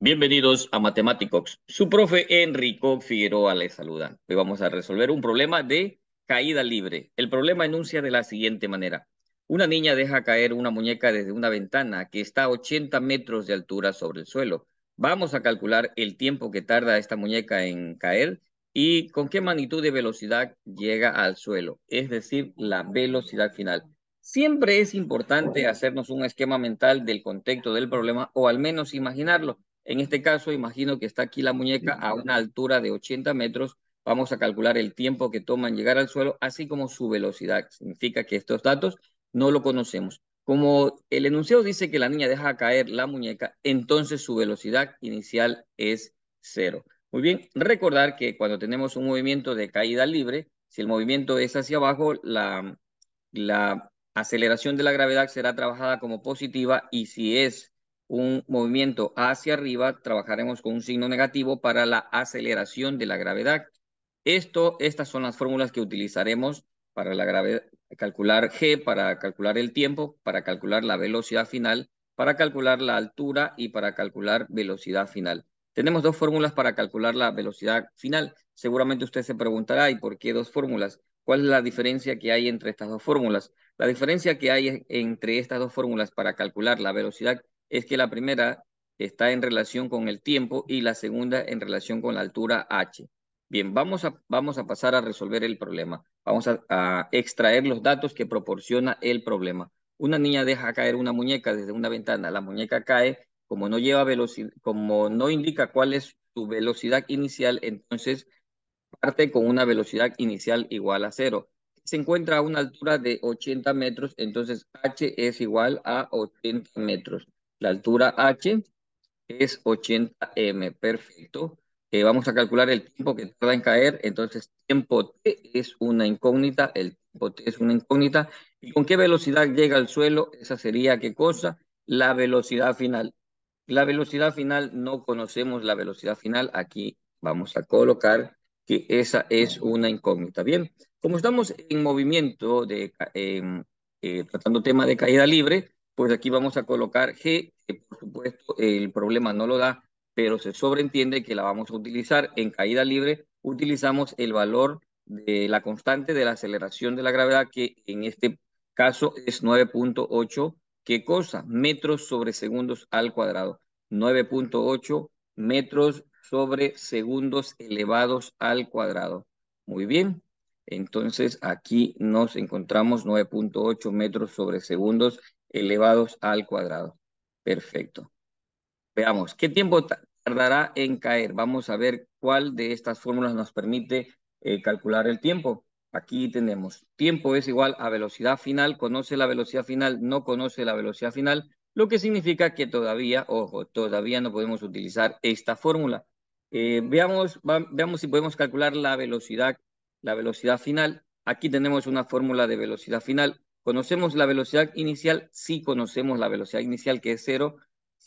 Bienvenidos a Matemáticos. Su profe Enrico Figueroa les saluda. Hoy vamos a resolver un problema de caída libre. El problema enuncia de la siguiente manera. Una niña deja caer una muñeca desde una ventana que está a 80 metros de altura sobre el suelo. Vamos a calcular el tiempo que tarda esta muñeca en caer y con qué magnitud de velocidad llega al suelo, es decir, la velocidad final. Siempre es importante hacernos un esquema mental del contexto del problema o al menos imaginarlo. En este caso, imagino que está aquí la muñeca a una altura de 80 metros. Vamos a calcular el tiempo que toma en llegar al suelo, así como su velocidad. Significa que estos datos no lo conocemos. Como el enunciado dice que la niña deja caer la muñeca, entonces su velocidad inicial es cero. Muy bien, recordar que cuando tenemos un movimiento de caída libre, si el movimiento es hacia abajo, la aceleración de la gravedad será trabajada como positiva y si es un movimiento hacia arriba, trabajaremos con un signo negativo para la aceleración de la gravedad. Estas son las fórmulas que utilizaremos para la gravedad, calcular G, para calcular el tiempo, para calcular la velocidad final, para calcular la altura y para calcular velocidad final. Tenemos dos fórmulas para calcular la velocidad final. Seguramente usted se preguntará, ¿y por qué dos fórmulas? ¿Cuál es la diferencia que hay entre estas dos fórmulas? La diferencia que hay entre estas dos fórmulas para calcular la velocidad es que la primera está en relación con el tiempo y la segunda en relación con la altura h. Bien, vamos a pasar a resolver el problema. Vamos a extraer los datos que proporciona el problema. Una niña deja caer una muñeca desde una ventana. La muñeca cae, como no lleva velocidad, como no indica cuál es su velocidad inicial, entonces parte con una velocidad inicial igual a cero. Se encuentra a una altura de 80 metros, entonces h es igual a 80 metros. La altura h es 80 m, perfecto. Vamos a calcular el tiempo que tarda en caer, entonces tiempo t es una incógnita, el tiempo t es una incógnita. ¿Y con qué velocidad llega al suelo? Esa sería, ¿qué cosa? La velocidad final. La velocidad final, no conocemos la velocidad final, aquí vamos a colocar que esa es una incógnita. Bien, como estamos en movimiento tratando tema de caída libre, pues aquí vamos a colocar G, que por supuesto el problema no lo da, pero se sobreentiende que la vamos a utilizar en caída libre. Utilizamos el valor de la constante de la aceleración de la gravedad, que en este caso es 9.8. ¿Qué cosa? Metros sobre segundos al cuadrado. 9.8 metros sobre segundos elevados al cuadrado. Muy bien. Entonces aquí nos encontramos 9.8 metros sobre segundos elevados al cuadrado. Perfecto. Veamos, ¿qué tiempo tardará en caer? Vamos a ver cuál de estas fórmulas nos permite calcular el tiempo. Aquí tenemos, tiempo es igual a velocidad final, conoce la velocidad final, no conoce la velocidad final, lo que significa que todavía, ojo, todavía no podemos utilizar esta fórmula. Veamos si podemos calcular la velocidad final. Aquí tenemos una fórmula de velocidad final. ¿Conocemos la velocidad inicial? Sí, conocemos la velocidad inicial, que es cero.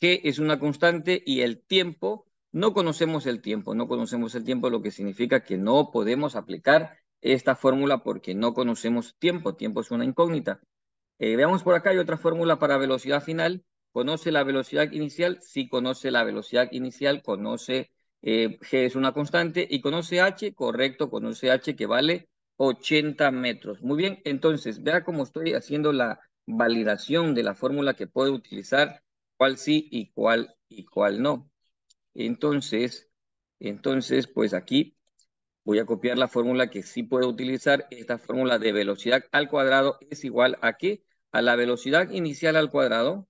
G es una constante y el tiempo, no conocemos el tiempo, no conocemos el tiempo, lo que significa que no podemos aplicar esta fórmula porque no conocemos tiempo, tiempo es una incógnita. Veamos por acá, hay otra fórmula para velocidad final. ¿Conoce la velocidad inicial? Sí, conoce la velocidad inicial, conoce G es una constante y conoce H, correcto, conoce H que vale 80 metros. Muy bien, entonces, vea cómo estoy haciendo la validación de la fórmula que puedo utilizar, cuál sí y cuál no. Entonces, pues aquí voy a copiar la fórmula que sí puedo utilizar. Esta fórmula de velocidad al cuadrado es igual a ¿qué? A la velocidad inicial al cuadrado,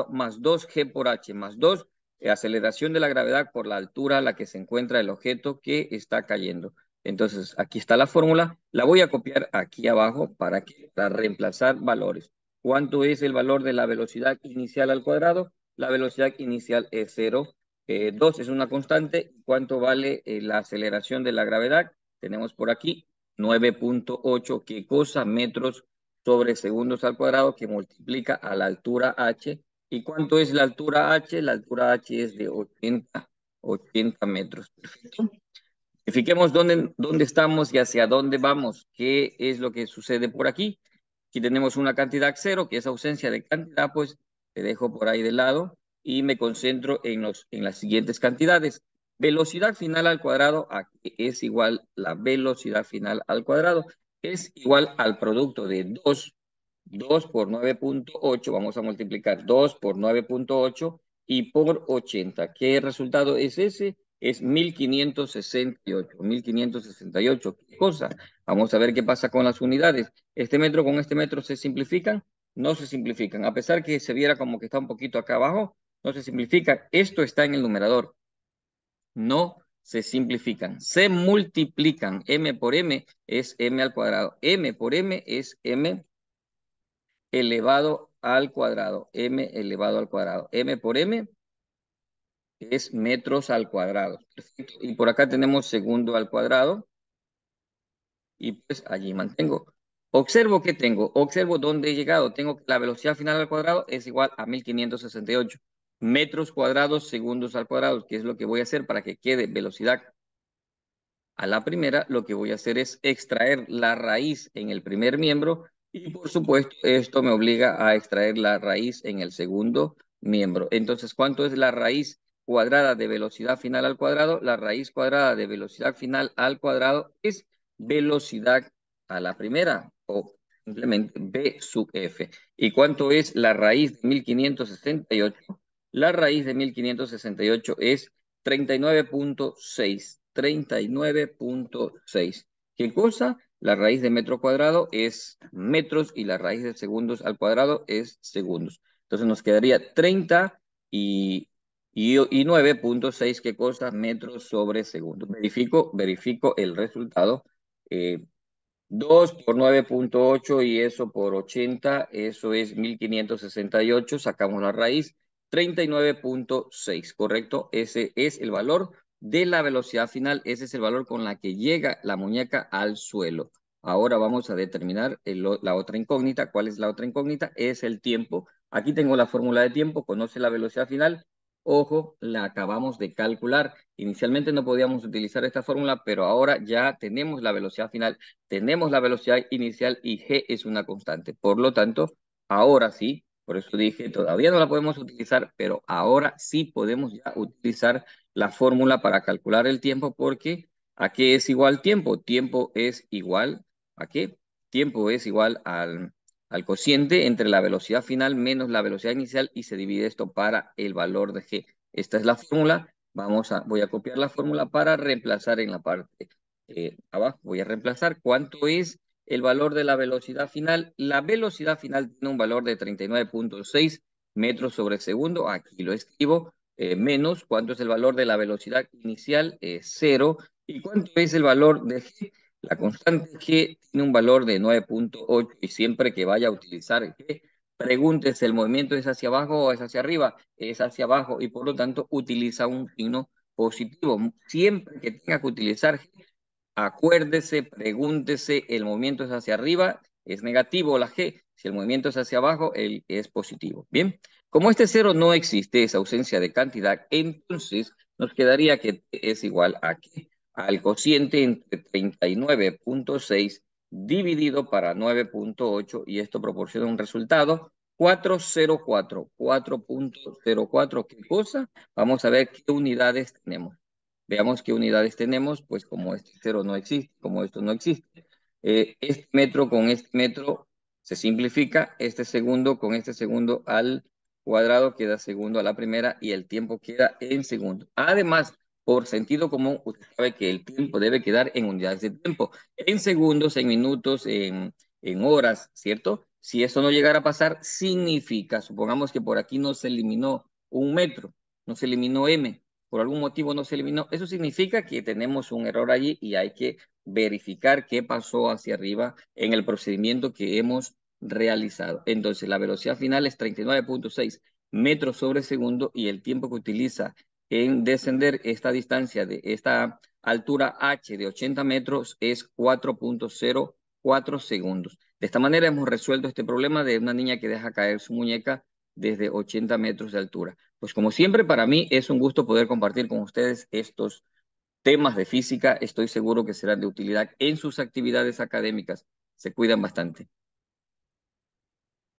más 2g por h, más 2, aceleración de la gravedad por la altura a la que se encuentra el objeto que está cayendo. Entonces, aquí está la fórmula. La voy a copiar aquí abajo para reemplazar valores. ¿Cuánto es el valor de la velocidad inicial al cuadrado? La velocidad inicial es 0. 2 es una constante. ¿Cuánto vale la aceleración de la gravedad? Tenemos por aquí 9.8. ¿Qué cosa? Metros sobre segundos al cuadrado, que multiplica a la altura h. ¿Y cuánto es la altura h? La altura h es de 80 metros. Perfecto. Verifiquemos dónde estamos y hacia dónde vamos. ¿Qué es lo que sucede por aquí? Aquí tenemos una cantidad cero, que es ausencia de cantidad, pues te dejo por ahí de lado. y me concentro en las siguientes cantidades. Velocidad final al cuadrado, aquí es igual la velocidad final al cuadrado, es igual al producto de 2 por 9.8, vamos a multiplicar 2 por 9.8 y por 80. ¿Qué resultado es ese? Es 1568. 1568. ¿Qué cosa? Vamos a ver qué pasa con las unidades. ¿Este metro con este metro se simplifican? No se simplifican. A pesar que se viera como que está un poquito acá abajo, no se simplifica. Esto está en el numerador. No se simplifican. Se multiplican. M por M es M al cuadrado. M por M es M elevado al cuadrado. M elevado al cuadrado. M por M es metros al cuadrado. Perfecto. Y por acá tenemos segundo al cuadrado. Y pues allí mantengo. Observo que tengo. Observo dónde he llegado. Tengo que la velocidad final al cuadrado es igual a 1568 metros cuadrados segundos al cuadrado, que es lo que voy a hacer para que quede velocidad a la primera. Lo que voy a hacer es extraer la raíz en el primer miembro y por supuesto esto me obliga a extraer la raíz en el segundo miembro. Entonces, ¿cuánto es la raíz cuadrada de velocidad final al cuadrado? La raíz cuadrada de velocidad final al cuadrado es velocidad a la primera o simplemente b sub f. ¿Y cuánto es la raíz de 1568? La raíz de 1568 es 39.6. 39.6. ¿Qué cosa? La raíz de metro cuadrado es metros y la raíz de segundos al cuadrado es segundos. Entonces nos quedaría 30 y 9.6, ¿qué cosa? Metros sobre segundos. Verifico el resultado. 2 por 9.8 y eso por 80, eso es 1568, sacamos la raíz, 39.6, ¿correcto? Ese es el valor de la velocidad final, ese es el valor con la que llega la muñeca al suelo. Ahora vamos a determinar la otra incógnita. ¿Cuál es la otra incógnita? Es el tiempo. Aquí tengo la fórmula de tiempo, conoce la velocidad final. Ojo, la acabamos de calcular. Inicialmente no podíamos utilizar esta fórmula, pero ahora ya tenemos la velocidad final. Tenemos la velocidad inicial y g es una constante. Por lo tanto, ahora sí, por eso dije, todavía no la podemos utilizar, pero ahora sí podemos ya utilizar la fórmula para calcular el tiempo, porque ¿a qué es igual tiempo? Tiempo es igual ¿a qué? Tiempo es igual al cociente entre la velocidad final menos la velocidad inicial y se divide esto para el valor de g. Esta es la fórmula. Voy a copiar la fórmula para reemplazar en la parte abajo. Voy a reemplazar cuánto es el valor de la velocidad final. La velocidad final tiene un valor de 39.6 metros sobre segundo. Aquí lo escribo. Menos cuánto es el valor de la velocidad inicial, 0. ¿Y cuánto es el valor de g? La constante g tiene un valor de 9.8 y siempre que vaya a utilizar g, pregúntese, ¿el movimiento es hacia abajo o es hacia arriba? Es hacia abajo y por lo tanto utiliza un signo positivo. Siempre que tenga que utilizar g, acuérdese, pregúntese, ¿el movimiento es hacia arriba? Es negativo la g. Si el movimiento es hacia abajo, él es positivo. Bien, como este cero no existe, es ausencia de cantidad, entonces nos quedaría que es igual a ¿qué? Al cociente entre 39.6 dividido para 9.8 y esto proporciona un resultado 404. 4.04. ¿Qué cosa? Vamos a ver qué unidades tenemos. Veamos qué unidades tenemos, pues como este cero no existe, como esto no existe. Este metro con este metro se simplifica, este segundo con este segundo al cuadrado queda segundo a la primera y el tiempo queda en segundo. Además, por sentido común, usted sabe que el tiempo debe quedar en unidades de tiempo, en segundos, en minutos, en horas, ¿cierto? Si eso no llegara a pasar, significa, supongamos que por aquí no se eliminó un metro, no se eliminó m, por algún motivo no se eliminó, eso significa que tenemos un error allí y hay que verificar qué pasó hacia arriba en el procedimiento que hemos realizado. Entonces, la velocidad final es 39.6 metros sobre segundo y el tiempo que utiliza en descender esta distancia de esta altura h de 80 metros es 4.04 segundos. De esta manera hemos resuelto este problema de una niña que deja caer su muñeca desde 80 metros de altura. Pues como siempre, para mí es un gusto poder compartir con ustedes estos temas de física. Estoy seguro que serán de utilidad en sus actividades académicas. Se cuidan bastante.